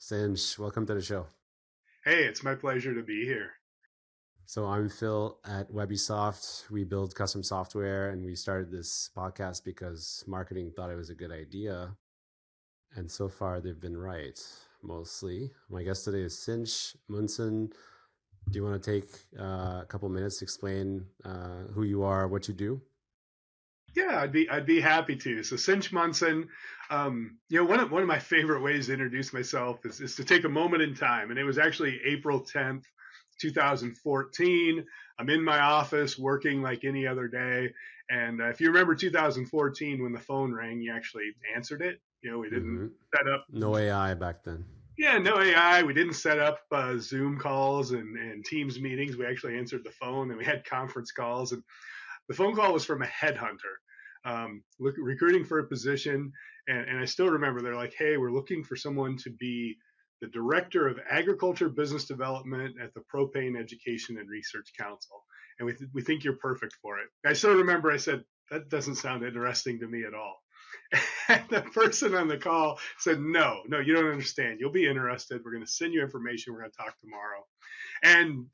Cinch, welcome to the show. Hey, it's my pleasure to be here. So I'm Phil at Webisoft. We build custom software, and we started this podcast because marketing thought it was a good idea. And so far, they've been right, mostly. My guest today is Cinch Munson. Do you want to take a couple minutes to explain who you are, what you do? Yeah, I'd be happy to. So Cinch Munson, one of my favorite ways to introduce myself is to take a moment in time, and it was actually April 10th, 2014. I'm in my office working like any other day, and if you remember 2014 when the phone rang, you actually answered it. We didn't set up no AI back then. Yeah, no AI. We didn't set up Zoom calls and Teams meetings. We actually answered the phone, and we had conference calls, and the phone call was from a headhunter recruiting for a position. And I still remember they're like, hey, we're looking for someone to be the director of agriculture business development at the Propane Education and Research Council. And we think you're perfect for it. I still remember I said, that doesn't sound interesting to me at all. And the person on the call said, no, you don't understand. You'll be interested. We're going to send you information. We're going to talk tomorrow. And,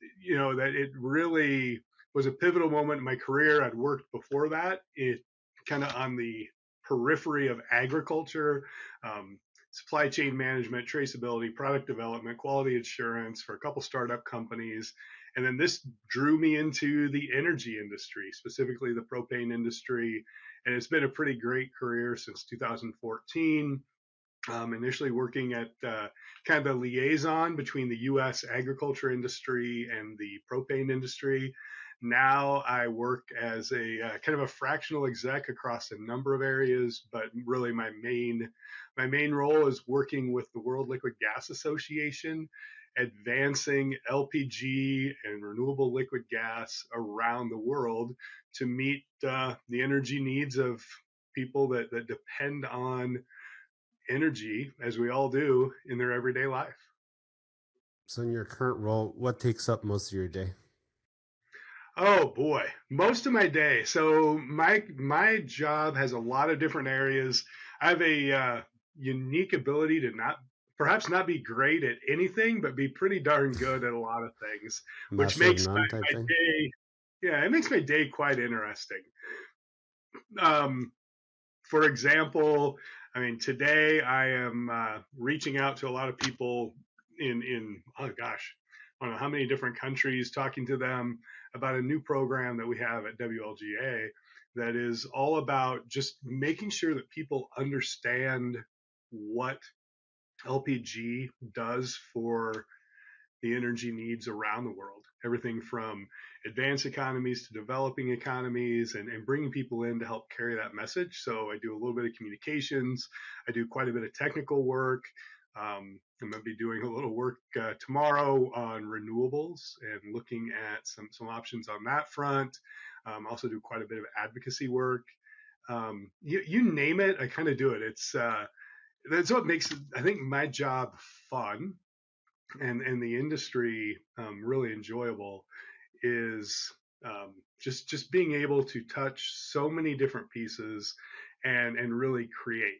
that it really was a pivotal moment in my career. I'd worked before that. It kind of on the periphery of agriculture, supply chain management, traceability, product development, quality assurance for a couple startup companies. And then this drew me into the energy industry, specifically the propane industry. And it's been a pretty great career since 2014. Initially working at kind of the liaison between the U.S. agriculture industry and the propane industry. Now I work as a kind of a fractional exec across a number of areas, but really my main role is working with the World Liquid Gas Association, advancing LPG and renewable liquid gas around the world to meet the energy needs of people that depend on energy, as we all do, in their everyday life. So in your current role, what takes up most of your day? Oh boy, most of my day. So my job has a lot of different areas. I have a unique ability to perhaps not be great at anything, but be pretty darn good at a lot of things, which Master of makes none type my thing? day. Yeah, it makes my day quite interesting. For example, I mean, today I am reaching out to a lot of people in oh gosh, I don't know how many different countries, talking to them about a new program that we have at WLGA that is all about just making sure that people understand what LPG does for the energy needs around the world. Everything from advanced economies to developing economies, and bringing people in to help carry that message. So I do a little bit of communications. I do quite a bit of technical work. I'm going to be doing a little work tomorrow on renewables and looking at some options on that front. Also do quite a bit of advocacy work. You name it, I kind of do it. That's what makes, I think, my job fun and the industry really enjoyable is just being able to touch so many different pieces and really create.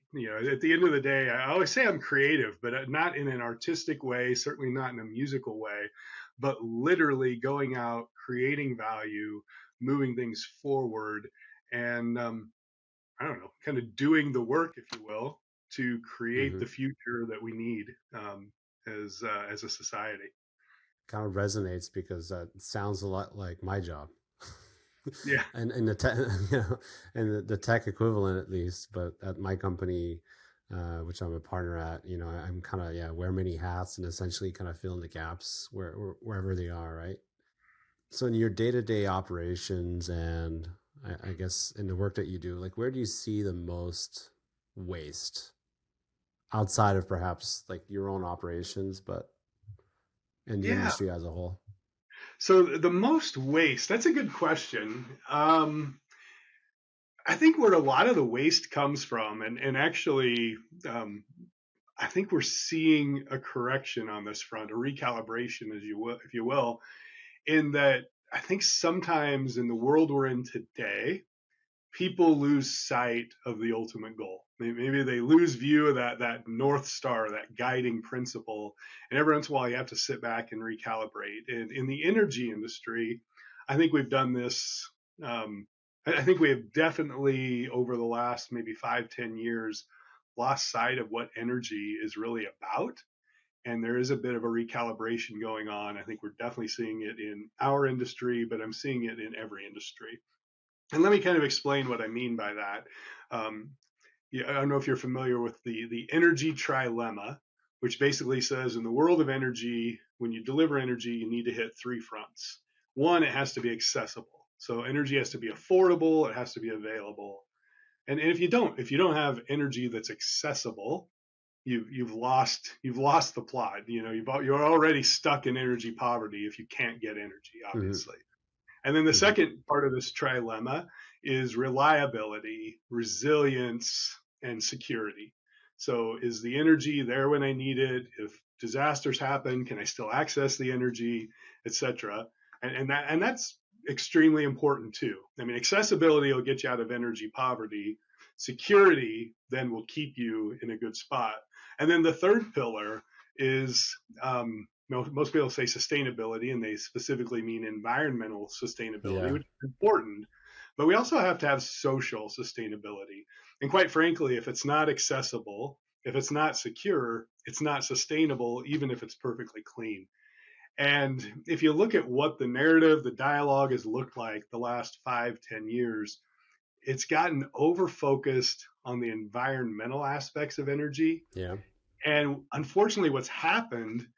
At the end of the day, I always say I'm creative, but not in an artistic way, certainly not in a musical way, but literally going out, creating value, moving things forward, and I don't know, kind of doing the work, if you will, to create the future that we need as a society. Kind of resonates because that sounds a lot like my job. Yeah. and the tech, and the tech equivalent at least. But at my company, which I'm a partner at, I'm kind of wear many hats and essentially kind of fill in the gaps wherever they are, right? So in your day-to-day operations and I guess in the work that you do, like where do you see the most waste outside of perhaps like your own operations, but in the industry as a whole? So the most waste, that's a good question. I think where a lot of the waste comes from, and actually, I think we're seeing a correction on this front, a recalibration, as you will, if you will, in that I think sometimes in the world we're in today, people lose sight of the ultimate goal. Maybe they lose view of that North Star, that guiding principle. And every once in a while, you have to sit back and recalibrate. And in the energy industry, I think we've done this. I think we have definitely, over the last maybe 5, 10 years, lost sight of what energy is really about. And there is a bit of a recalibration going on. I think we're definitely seeing it in our industry, but I'm seeing it in every industry. And let me kind of explain what I mean by that. Um, yeah, I don't know if you're familiar with the energy trilemma, which basically says in the world of energy, when you deliver energy, you need to hit three fronts. One, it has to be accessible. So energy has to be affordable, it has to be available. And if you don't have energy that's accessible, you've lost the plot. You're already stuck in energy poverty if you can't get energy, Hmm. obviously. And then the Hmm. second part of this trilemma is reliability, resilience, and security. So is the energy there when I need it? If disasters happen, can I still access the energy, etc.? And that's extremely important too. I mean, accessibility will get you out of energy poverty. Security then will keep you in a good spot. And then the third pillar is most people say sustainability, and they specifically mean environmental sustainability, Yeah. which is important. But we also have to have social sustainability. And quite frankly, if it's not accessible, if it's not secure, it's not sustainable, even if it's perfectly clean. And if you look at what the narrative, the dialogue has looked like the last 5, 10 years, it's gotten over focused on the environmental aspects of energy. Yeah. And unfortunately, what's happened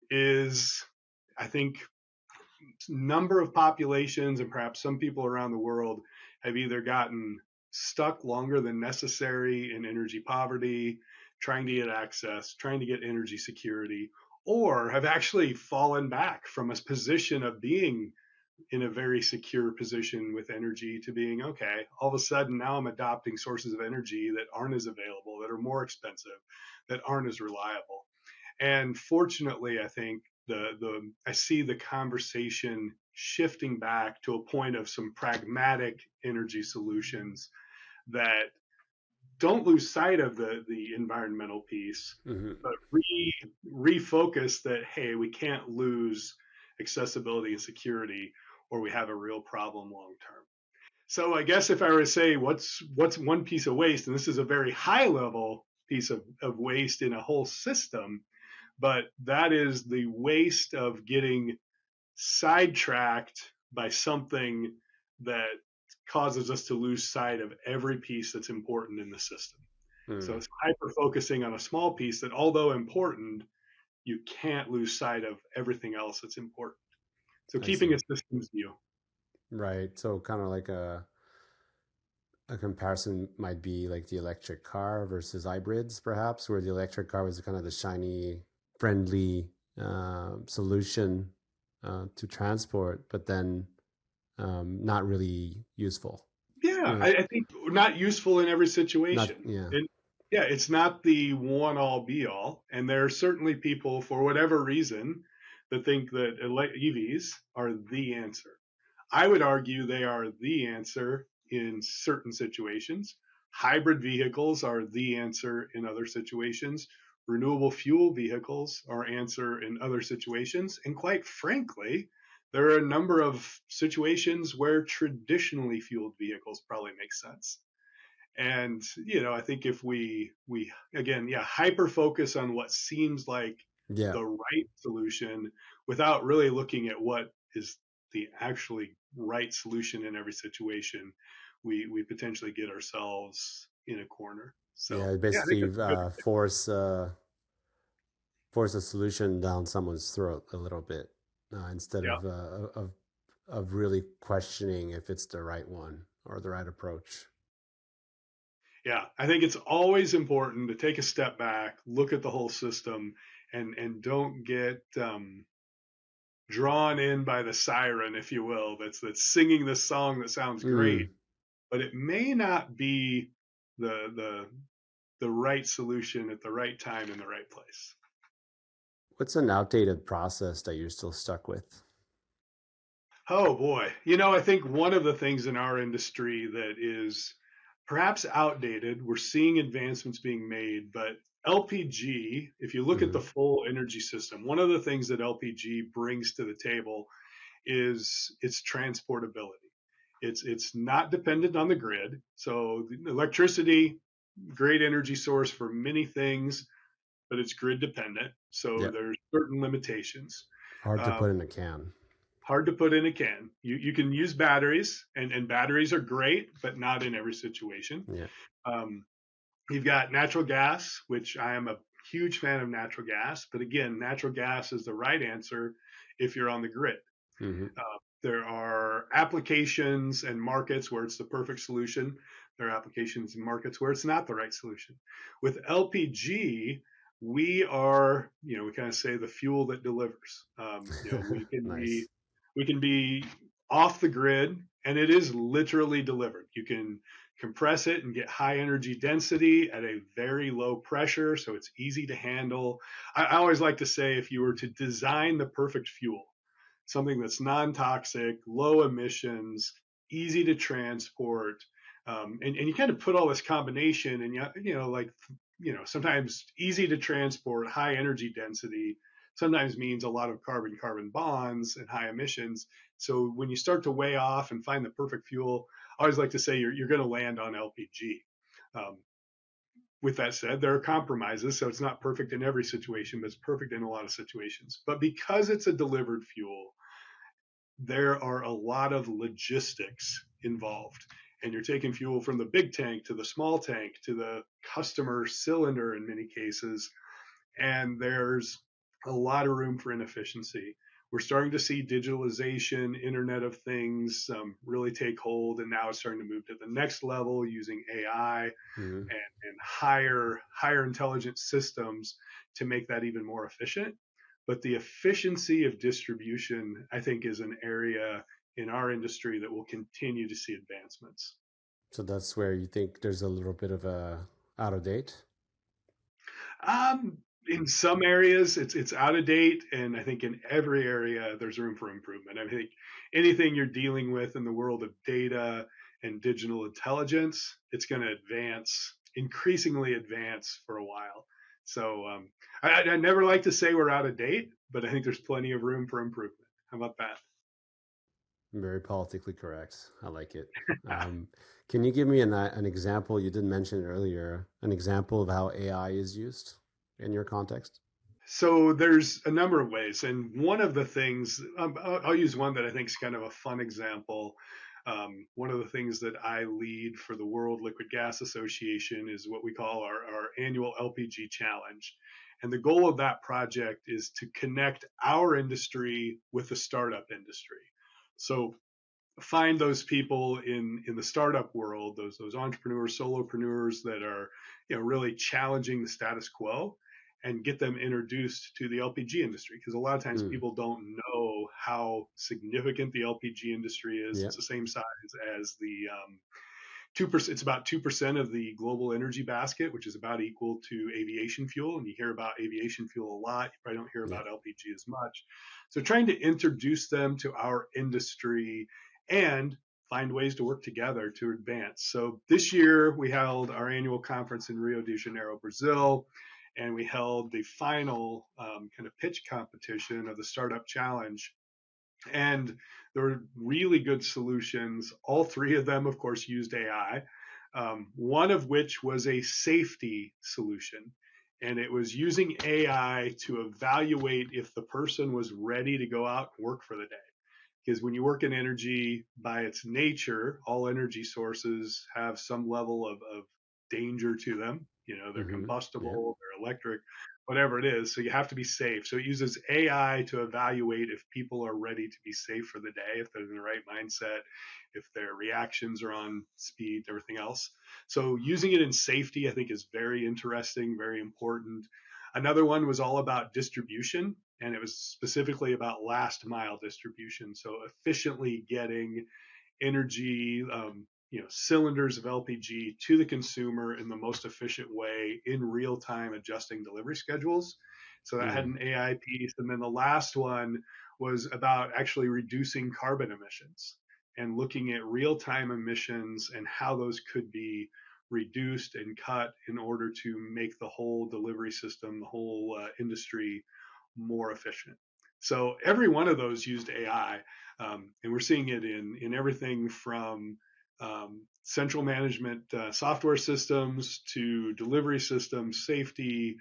is, I think, number of populations and perhaps some people around the world have either gotten stuck longer than necessary in energy poverty, trying to get access, trying to get energy security, or have actually fallen back from a position of being in a very secure position with energy to being, okay, all of a sudden now I'm adopting sources of energy that aren't as available, that are more expensive, that aren't as reliable. And fortunately, I think I see the conversation shifting back to a point of some pragmatic energy solutions that don't lose sight of the environmental piece, Hmm. but refocus that, hey, we can't lose accessibility and security, or we have a real problem long term. So I guess if I were to say what's one piece of waste, and this is a very high level piece of waste in a whole system, but that is the waste of getting sidetracked by something that causes us to lose sight of every piece that's important in the system. So Mm. it's hyper focusing on a small piece that, although important, you can't lose sight of everything else that's important. So I keeping a see. systems view. Right. So kind of like a comparison might be like the electric car versus hybrids, perhaps, where the electric car was kind of the shiny, friendly solution to transport, but then not really useful. Yeah, Uh, I think not useful in every not, situation. yeah. And yeah, it's not the one all be all. And there are certainly people, for whatever reason, that think that EVs are the answer. I would argue they are the answer in certain situations. Hybrid vehicles are the answer in other situations. Renewable fuel vehicles are answer in other situations. And quite frankly, there are a number of situations where traditionally fueled vehicles probably make sense. And I think if we again, yeah, hyper focus on what seems like Yeah. the right solution without really looking at what is the actually right solution in every situation, we potentially get ourselves in a corner. So Yeah. yeah, I think Basically, that's a good. force a solution down someone's throat a little bit instead Yeah, of really questioning if it's the right one or the right approach. yeah, I think it's always important to take a step back, look at the whole system, and don't get drawn in by the siren, if you will, that's singing this song that sounds great, Mm. but it may not be the the right solution at the right time in the right place. What's an outdated process that you're still stuck with? Oh boy, I think one of the things in our industry that is perhaps outdated. We're seeing advancements being made, but LPG, if you look at the Hmm. full energy system, one of the things that LPG brings to the table is its transportability. It's not dependent on the grid. So the electricity, great energy source for many things, but it's grid dependent. So Yep. there's certain limitations. Hard to Um, put in a can. hard to put in a can. You can use batteries, and batteries are great, but not in every situation. Yeah. Um, you've got natural gas, which I am a huge fan of natural gas. But again, natural gas is the right answer if you're on the grid. Hmm. There are applications and markets where it's the perfect solution. There are applications and markets where it's not the right solution. With LPG, we are, we kind of say the fuel that delivers. Nice. We can be off the grid, and it is literally delivered. You can compress it and get high energy density at a very low pressure, so it's easy to handle. I always like to say, if you were to design the perfect fuel, something that's non-toxic, low emissions, easy to transport, and you kind of put all this combination, and sometimes easy to transport, high energy density, sometimes means a lot of carbon-carbon bonds and high emissions. So when you start to weigh off and find the perfect fuel, I always like to say you're going to land on LPG. Um, with that said, there are compromises, so it's not perfect in every situation, but it's perfect in a lot of situations. But because it's a delivered fuel, there are a lot of logistics involved. And you're taking fuel from the big tank to the small tank to the customer cylinder in many cases. And there's a lot of room for inefficiency. We're starting to see digitalization, Internet of Things really take hold. And now it's starting to move to the next level using AI Hmm. and higher intelligent systems to make that even more efficient. But the efficiency of distribution, I think, is an area in our industry that will continue to see advancements. So that's where you think there's a little bit of a out of date. In some areas, it's out of date, and I think in every area there's room for improvement. I think anything you're dealing with in the world of data and digital intelligence, it's going to increasingly advance for a while. So I never like to say we're out of date, but I think there's plenty of room for improvement. How about that? Very politically correct. I like it. Um, can you give me an example? You did mention it earlier, an example of how AI is used in your context? So there's a number of ways, and one of the things I'll use one that I think is kind of a fun example. One of the things that I lead for the World Liquid Gas Association is what we call our annual LPG challenge. And the goal of that project is to connect our industry with the startup industry. So find those people in the startup world, those entrepreneurs, solopreneurs that are really challenging the status quo, and get them introduced to the LPG industry, because a lot of times Mm. people don't know how significant the LPG industry is. Yeah. It's the same size as the 2%. It's about 2% of the global energy basket, which is about equal to aviation fuel. And you hear about aviation fuel a lot. You probably don't hear Yeah. about LPG as much. So trying to introduce them to our industry and find ways to work together to advance. So this year we held our annual conference in Rio de Janeiro, Brazil, and we held the final kind of pitch competition of the Startup Challenge. And there were really good solutions. All three of them, of course, used AI, one of which was a safety solution. And it was using AI to evaluate if the person was ready to go out and work for the day. Because when you work in energy, by its nature, all energy sources have some level of danger to them. They're Hmm. Yeah. combustible, they're electric, whatever it is. So you have to be safe. So it uses AI to evaluate if people are ready to be safe for the day, if they're in the right mindset, if their reactions are on speed, everything else. So using it in safety, I think, is very interesting, very important. Another one was all about distribution, and it was specifically about last mile distribution. So efficiently getting energy, cylinders of LPG to the consumer in the most efficient way in real time, adjusting delivery schedules. So that had Mm. an AI piece. And then the last one was about actually reducing carbon emissions. and looking at real-time emissions and how those could be reduced and cut in order to make the whole delivery system, the whole industry more efficient. So every one of those used AI, and we're seeing it in everything from central management software systems to delivery systems, safety,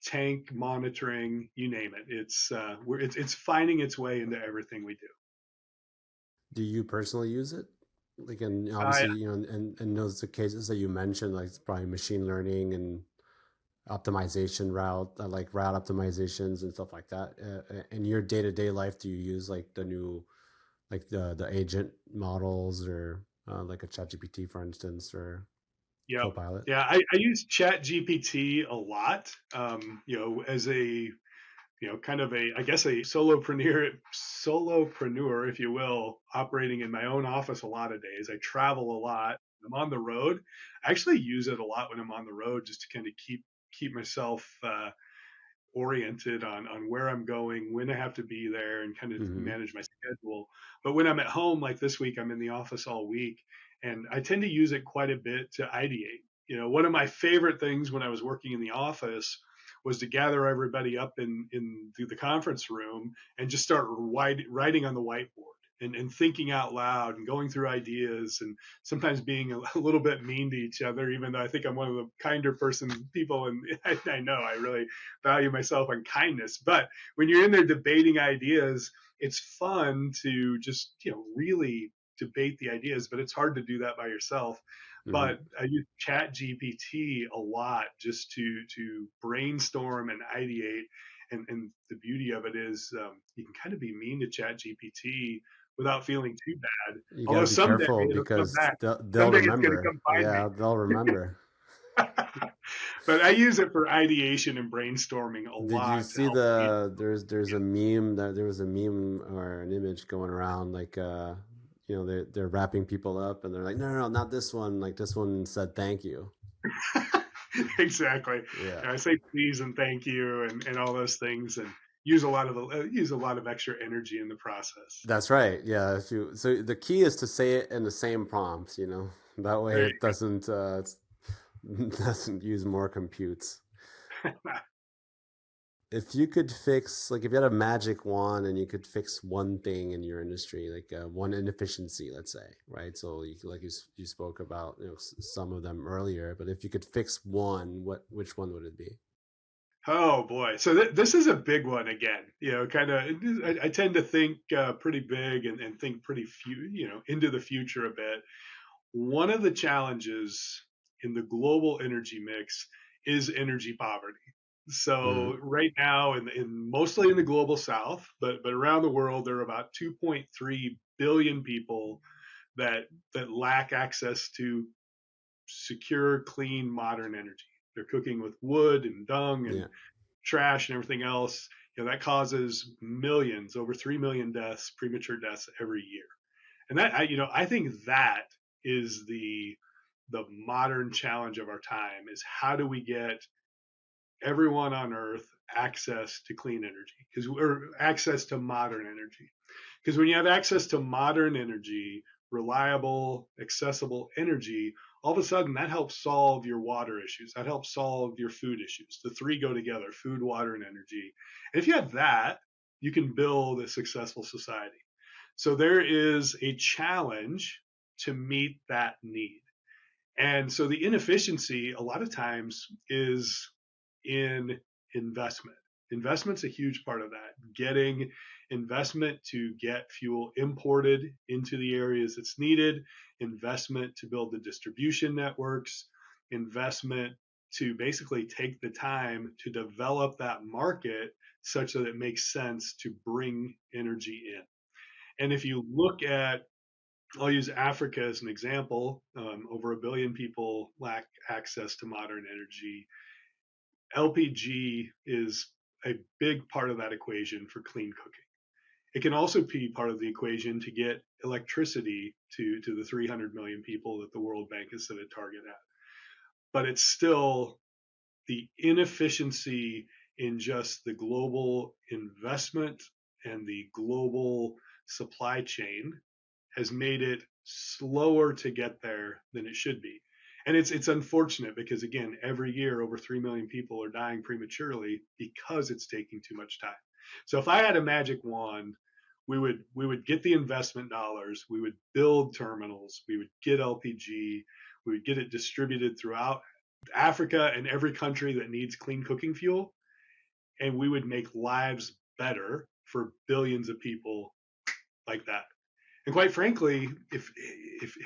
tank monitoring, you name it. It's finding its way into everything we do. Do you personally use it? Like, and I obviously, and those the cases that you mentioned, like it's probably machine learning and optimization like route optimizations and stuff like that. In your day to day life, do you use like the new, like the agent models or like a ChatGPT, for instance, or Yep. Copilot? Yeah, I use ChatGPT a lot. As a kind of I guess a solopreneur, if you will, operating in my own office a lot of days. I travel a lot. I'm on the road. I actually use it a lot when I'm on the road, just to kind of keep myself oriented on where I'm going, when I have to be there, and kind of Mm-hmm. manage my schedule. But when I'm at home, like this week, I'm in the office all week, and I tend to use it quite a bit to ideate. One of my favorite things when I was working in the office was to gather everybody up in the conference room and just start writing on the whiteboard and thinking out loud and going through ideas, and sometimes being a little bit mean to each other, even though I think I'm one of the kinder people, and I know I really value myself on kindness. But when you're in there debating ideas, it's fun to just really debate the ideas, but it's hard to do that by yourself. Mm-hmm. But I use Chat GPT a lot just to brainstorm and ideate. And the beauty of it is, you can kind of be mean to Chat GPT without feeling too bad. You got Although to be someday careful it'll come because back. they'll Someday it's going to remember. come find me. Yeah, they'll remember. But I use it for ideation and brainstorming a Did you lot to see help me. there's a meme that there was a meme or an image going around like they're wrapping people up and they're like no, not this one, like this one said thank you. Exactly. Yeah. And I say please and thank you and all those things, and use a lot of extra energy in the process. That's right. Yeah, so the key is to say it in the same prompt, That way There it doesn't use more computes. you go. If you could fix, like, if you had a magic wand and you could fix one thing in your industry, like one inefficiency, let's say, right? So, you spoke about, some of them earlier, but if you could fix one, which one would it be? Oh boy. So this is a big one again. Kind of. I tend to think pretty big and think pretty into the future a bit. One of the challenges in the global energy mix is energy poverty. Mm-hmm. So right now, in mostly in the global south, but around the world, there are about 2.3 billion people that lack access to secure, clean, modern energy. They're cooking with wood and dung and Yeah. trash and everything else. That causes millions, over 3 million deaths, premature deaths every year. And I think that is the modern challenge of our time, is how do we get everyone on earth access to clean energy, or access to modern energy. Because when you have access to modern energy, reliable, accessible energy, all of a sudden that helps solve your water issues. That helps solve your food issues. The three go together: food, water, and energy. And if you have that, you can build a successful society. So there is a challenge to meet that need. And so the inefficiency a lot of times is in investment. Investment's a huge part of that. Getting investment to get fuel imported into the areas it's needed, investment to build the distribution networks, investment to basically take the time to develop that market such that it makes sense to bring energy in. And if you look at, I'll use Africa as an example. Over a billion people lack access to modern energy. LPG is a big part of that equation for clean cooking. It can also be part of the equation to get electricity to the 300 million people that the World Bank has set a target at. But it's still the inefficiency in just the global investment and the global supply chain has made it slower to get there than it should be. And it's unfortunate because again, every year over 3 million people are dying prematurely because it's taking too much time. So if I had a magic wand, we would get the investment dollars, we would build terminals, we would get LPG, we would get it distributed throughout Africa and every country that needs clean cooking fuel, and we would make lives better for billions of people like that. And quite frankly, if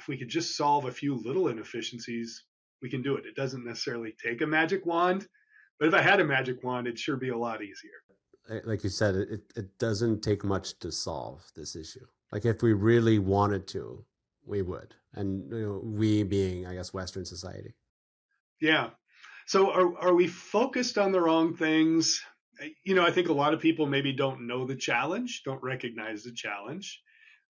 we could just solve a few little inefficiencies, we can do it. It doesn't necessarily take a magic wand, but if I had a magic wand, it'd sure be a lot easier. Like you said, it doesn't take much to solve this issue. Like if we really wanted to, we would. And we being, I guess, Western society. Yeah. So are we focused on the wrong things? I think a lot of people maybe don't know the challenge, don't recognize the challenge.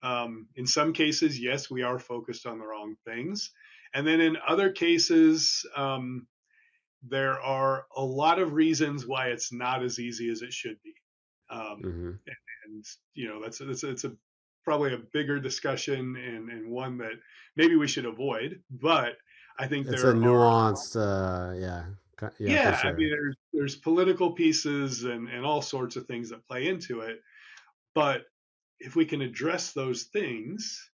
In some cases, yes, we are focused on the wrong things. And then in other cases, there are a lot of reasons why it's not as easy as it should be. Mm-hmm. And it's a probably a bigger discussion and one that maybe we should avoid. But I think It's a there are nuanced, yeah, for yeah, I mean sure. there's political pieces and all sorts of things that play into it. But if we can address those things,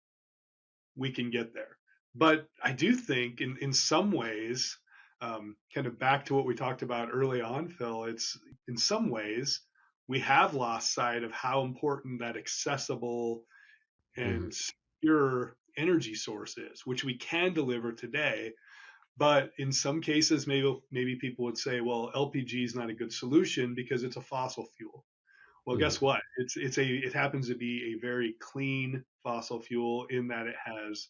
we can get there. But I do think in some ways, kind of back to what we talked about early on, Phil, it's in some ways we have lost sight of how important that accessible Mm-hmm. and secure energy source is, which we can deliver today. But in some cases, maybe people would say, well, LPG is not a good solution because it's a fossil fuel. Well, Mm-hmm. guess what? It happens to be a very clean fossil fuel in that it has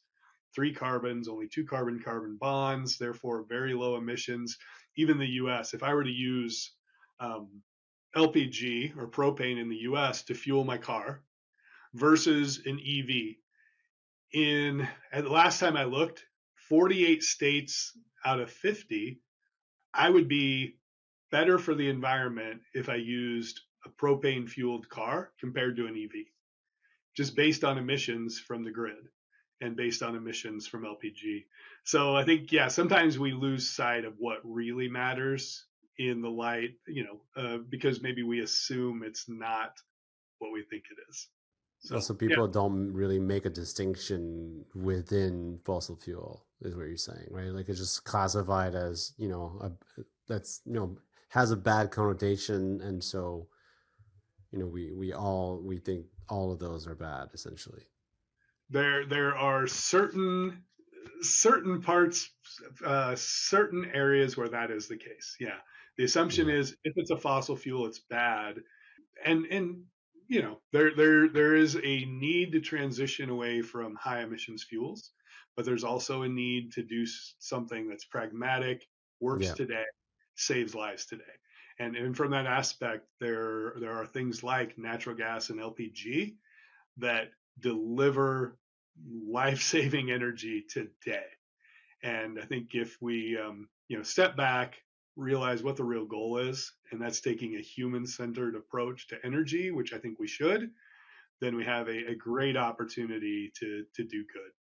three carbons, only two carbon-carbon bonds, therefore very low emissions. Even the U.S., if I were to use um, LPG or propane in the U.S. to fuel my car versus an EV, at the last time I looked, 48 states out of 50, I would be better for the environment if I used a propane fueled car compared to an EV, just based on emissions from the grid and based on emissions from LPG. So I think, yeah, sometimes we lose sight of what really matters in the light, because maybe we assume it's not what we think it is. So, Also, yeah, people don't really make a distinction within fossil fuel, is what you're saying, right? Like it's just classified as, that's, has a bad connotation. And so, we think all of those are bad, essentially. there are certain parts, certain areas where that is the case. Yeah, the assumption Yeah. is if it's a fossil fuel, it's bad, and there is a need to transition away from high emissions fuels, but there's also a need to do something that's pragmatic, works Yeah. today, saves lives today. And from that aspect, there are things like natural gas and LPG that deliver life-saving energy today. And I think if we, step back, realize what the real goal is, and that's taking a human-centered approach to energy, which I think we should, then we have a great opportunity to do good.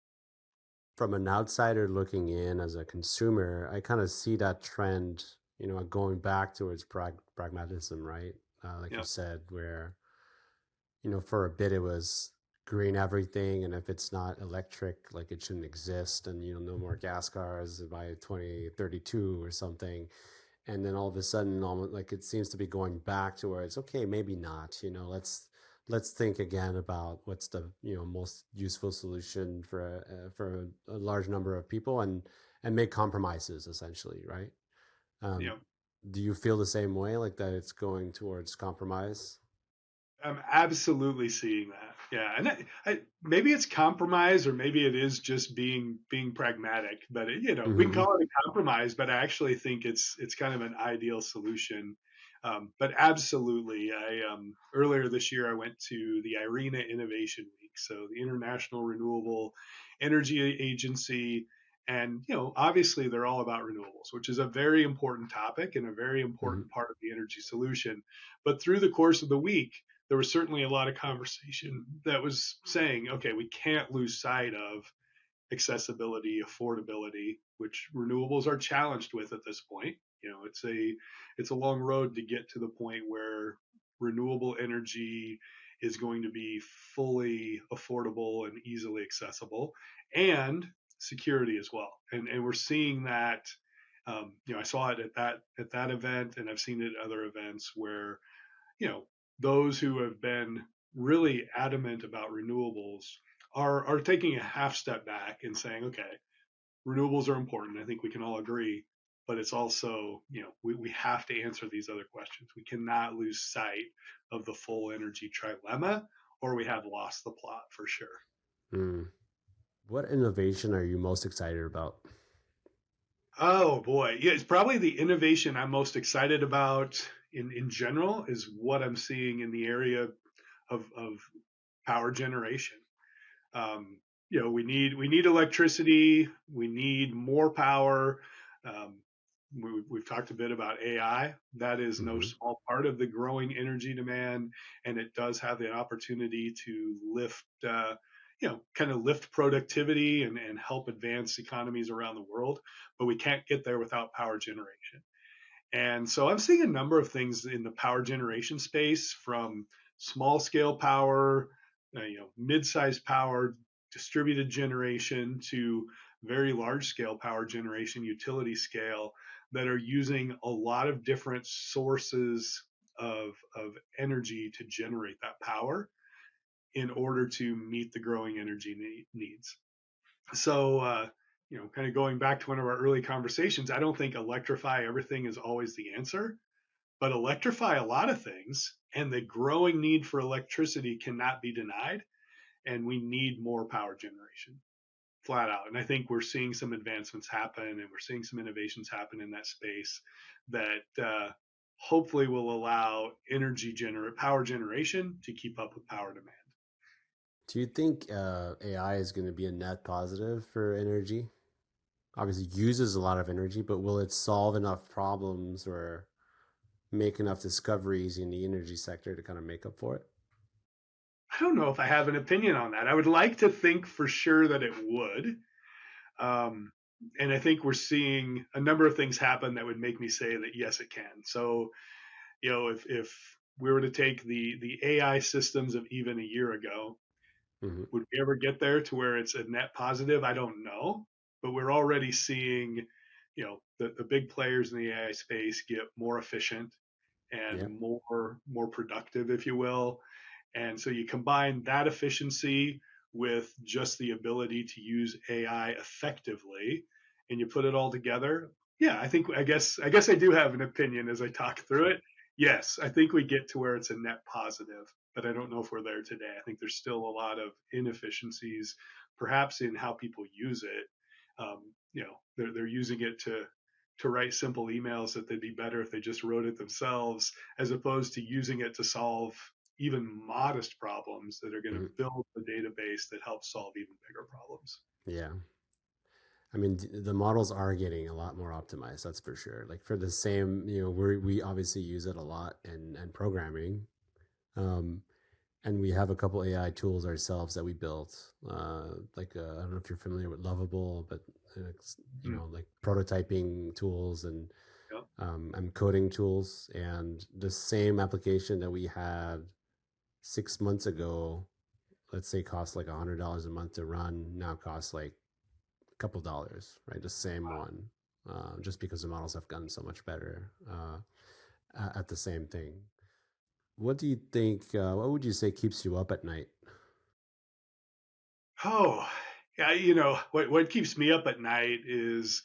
From an outsider looking in as a consumer, I kind of see that trend, going back towards pragmatism, right? Like you Yeah, said, where for a bit it was green everything, and if it's not electric, like it shouldn't exist, and no more gas cars by 2032 or something. And then all of a sudden, almost like it seems to be going back to where it's okay, maybe not. Let's think again about what's the most useful solution for a large number of people, and make compromises essentially, right? Um, yeah. do you feel the same way, like that it's going towards compromise? I'm absolutely seeing that. Yeah, and maybe it's compromise, or maybe it is just being pragmatic. But we can Mm-hmm. call it a compromise. But I actually think it's kind of an ideal solution. But absolutely, I earlier this year I went to the IRENA Innovation Week, so the International Renewable Energy Agency. And obviously they're all about renewables, which is a very important topic and a very Mm-hmm. important part of the energy solution. But through the course of the week, there was certainly a lot of conversation that was saying, okay, we can't lose sight of accessibility, affordability, which renewables are challenged with at this point. It's a long road to get to the point where renewable energy is going to be fully affordable and easily accessible, and security as well. And we're seeing that. I saw it at that event, and I've seen it at other events where you know those who have been really adamant about renewables are taking a half step back and saying, okay, renewables are important. I think we can all agree, but it's also, we have to answer these other questions. We cannot lose sight of the full energy trilemma, or we have lost the plot for sure. Mm. What innovation are you most excited about? Oh boy, yeah, it's probably the innovation I'm most excited about in general is what I'm seeing in the area of power generation. Um, we need electricity. We need more power. Um, we've talked a bit about AI. That is no Mm-hmm. small part of the growing energy demand, and it does have the opportunity to lift, kind of lift productivity and help advance economies around the world. But we can't get there without power generation. And so I'm seeing a number of things in the power generation space, from small scale power, mid-sized power, distributed generation, to very large scale power generation, utility scale, that are using a lot of different sources of energy to generate that power in order to meet the growing energy needs. So, kind of going back to one of our early conversations, I don't think electrify everything is always the answer, but electrify a lot of things, and the growing need for electricity cannot be denied. And we need more power generation, flat out. And I think we're seeing some advancements happen, and we're seeing some innovations happen in that space that hopefully will allow power generation to keep up with power demand. Do you think AI is going to be a net positive for energy? Obviously, it uses a lot of energy, but will it solve enough problems or make enough discoveries in the energy sector to kind of make up for it? I don't know if I have an opinion on that. I would like to think for sure that it would. Um, and I think we're seeing a number of things happen that would make me say that yes, it can. So, if we were to take the AI systems of even a year ago, Mm-hmm. would we ever get there to where it's a net positive? I don't know, but we're already seeing, the big players in the AI space get more efficient and Yeah. more productive, if you will. And so you combine that efficiency with just the ability to use AI effectively, and you put it all together. Yeah, I guess I do have an opinion as I talk through it. Yes, I think we get to where it's a net positive, but I don't know if we're there today. I think there's still a lot of inefficiencies, perhaps in how people use it. They're using it to write simple emails that they'd be better if they just wrote it themselves, as opposed to using it to solve even modest problems that are going to Mm-hmm. build a database that helps solve even bigger problems. Yeah. I mean, the models are getting a lot more optimized. That's for sure. Like for the same, we obviously use it a lot in programming. Um, and we have a couple AI tools ourselves that we built. I don't know if you're familiar with Lovable, but it's, Mm. like prototyping tools Yep. and coding tools. And the same application that we had 6 months ago, let's say, cost like $100 a month to run, now costs like a couple dollars, right? The same one, just because the models have gotten so much better at the same thing. What do you think? What would you say keeps you up at night? Oh, yeah. What keeps me up at night is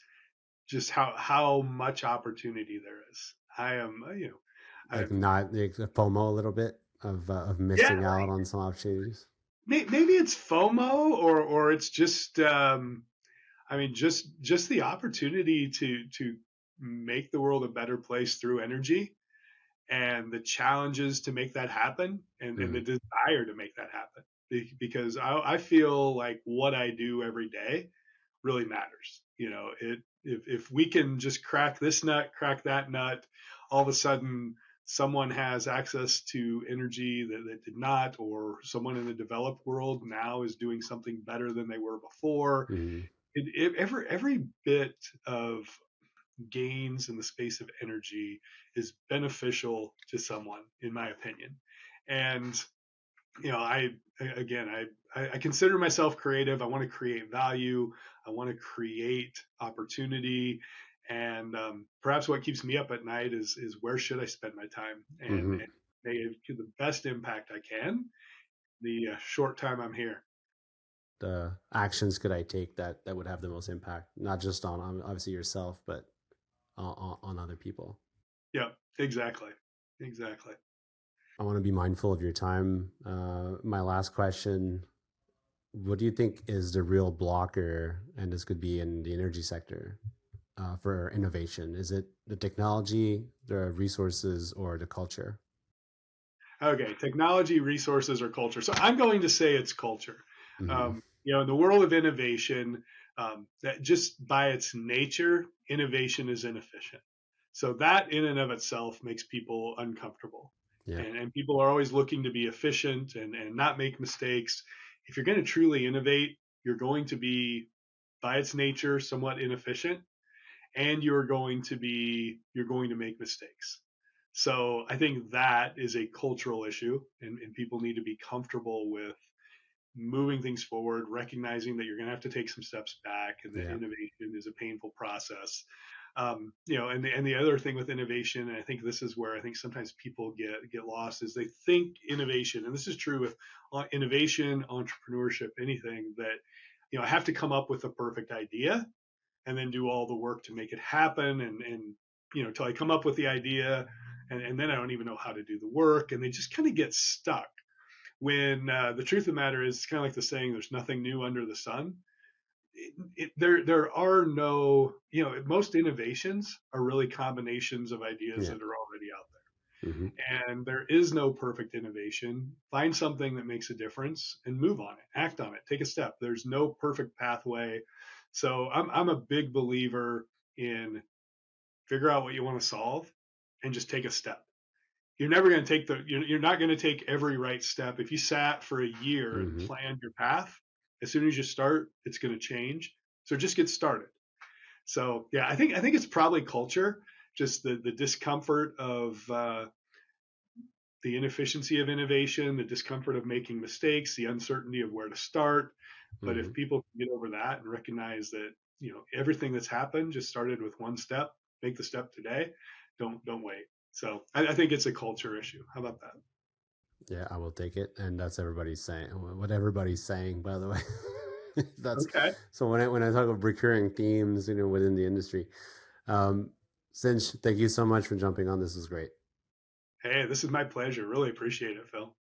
just how much opportunity there is. I am, Like I'm, not like FOMO a little bit of yeah. missing out on some opportunities. Maybe it's FOMO, or it's just, just the opportunity to make the world a better place through energy, and the challenges to make that happen, and the Mm, desire to make that happen. Because I feel like what I do every day really matters. If we can just crack this nut, crack that nut, all of a sudden someone has access to energy that did not, or someone in the developed world now is doing something better than they were before. Mm-hmm. Every bit of gains in the space of energy is beneficial to someone, in my opinion. And I consider myself creative. I want to create value. I want to create opportunity. And perhaps what keeps me up at night is where should I spend my time and Mm-hmm. make the best impact I can the short time I'm here. The actions could I take that would have the most impact, not just on obviously yourself, but on other people. Yeah, exactly. Exactly. I want to be mindful of your time. My last question: what do you think is the real blocker, and this could be in the energy sector, for innovation? Is it the technology, the resources, or the culture? Okay, technology, resources, or culture. So I'm going to say it's culture. Mm-hmm. In the world of innovation, that just by its nature, innovation is inefficient. So that in and of itself makes people uncomfortable. Yeah. And people are always looking to be efficient and not make mistakes. If you're going to truly innovate, you're going to be, by its nature, somewhat inefficient, and you're going to make mistakes. So I think that is a cultural issue, and people need to be comfortable with moving things forward, recognizing that you're going to have to take some steps back, and that Yeah. innovation is a painful process. And the other thing with innovation, and I think this is where I think sometimes people get lost, is they think innovation, and this is true with innovation, entrepreneurship, anything, that I have to come up with a perfect idea and then do all the work to make it happen, and till I come up with the idea, and then I don't even know how to do the work, and they just kind of get stuck. When the truth of the matter is, it's kind of like the saying, "There's nothing new under the sun." There are no, most innovations are really combinations of ideas Yeah. that are already out Mm-hmm. there, and there is no perfect innovation. Find something that makes a difference and move on it, act on it, take a step. There's no perfect pathway. So I'm a big believer in figure out what you want to solve and just take a step. You're never going to take you're not going to take every right step. If you sat for a year and Mm-hmm. planned your path, as soon as you start, it's going to change. So just get started. So yeah, I think it's probably culture, just the discomfort of the inefficiency of innovation, the discomfort of making mistakes, the uncertainty of where to start. But Mm-hmm. if people can get over that and recognize that everything that's happened just started with one step, make the step today. Don't wait. So I think it's a culture issue. How about that? Yeah, I will take it, and that's everybody's saying. What everybody's saying, by the way. That's Okay. so when I talk about recurring themes, within the industry. Um, Cinch, thank you so much for jumping on. This was great. Hey, this is my pleasure. Really appreciate it, Phil.